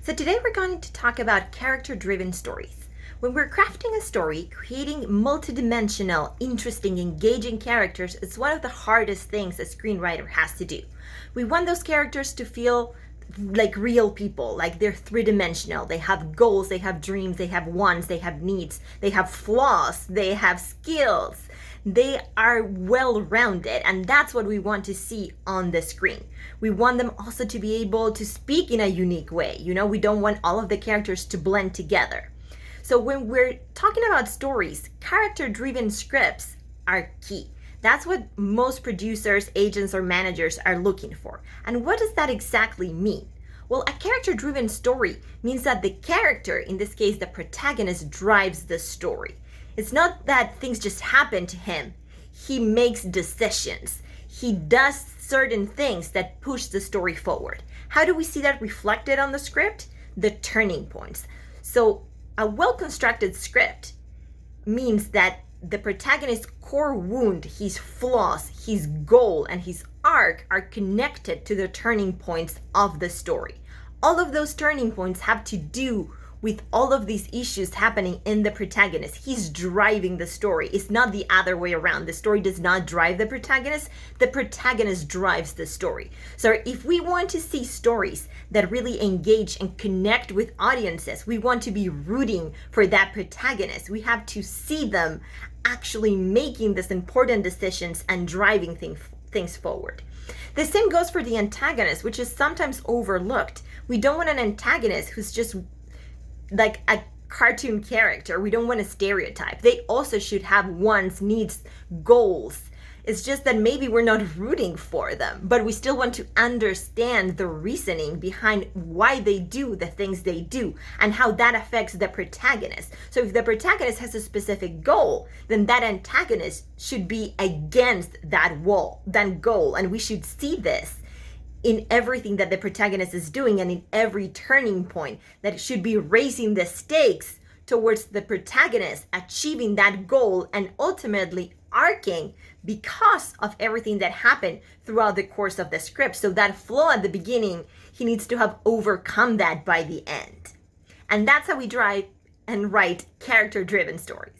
So today we're going to talk about character-driven stories. When we're crafting a story, creating multidimensional, interesting, engaging characters is one of the hardest things a screenwriter has to do. We want those characters to feel like real people, like they're three-dimensional. They have goals, they have dreams, they have wants, they have needs, they have flaws, they have skills. They are well-rounded, and that's what we want to see on the screen. We want them also to be able to speak in a unique way. We don't want all of the characters to blend together. So when we're talking about stories, character-driven scripts are key. That's what most producers, agents, or managers are looking for. And what does that exactly mean? Well, a character-driven story means that the character, in this case the protagonist, drives the story. It's not that things just happen to him. He makes decisions. He does certain things that push the story forward. How do we see that reflected on the script? The turning points. So a well-constructed script means that the protagonist's core wound, his flaws, his goal, and his arc are connected to the turning points of the story. All of those turning points have to do with all of these issues happening in the protagonist. He's driving the story. It's not the other way around. The story does not drive the protagonist drives the story. So if we want to see stories that really engage and connect with audiences, we want to be rooting for that protagonist. We have to see them actually making these important decisions and driving things forward. The same goes for the antagonist, which is sometimes overlooked. We don't want an antagonist who's just like a cartoon character. We don't want a stereotype. They also should have wants, needs, goals. It's just that maybe we're not rooting for them, but we still want to understand the reasoning behind why they do the things they do and how that affects the protagonist. So if the protagonist has a specific goal, then that antagonist should be against that goal, and we should see this in everything that the protagonist is doing and in every turning point, that it should be raising the stakes towards the protagonist achieving that goal and ultimately arcing because of everything that happened throughout the course of the script. So that flaw at the beginning, he needs to have overcome that by the end. And that's how we drive and write character-driven stories.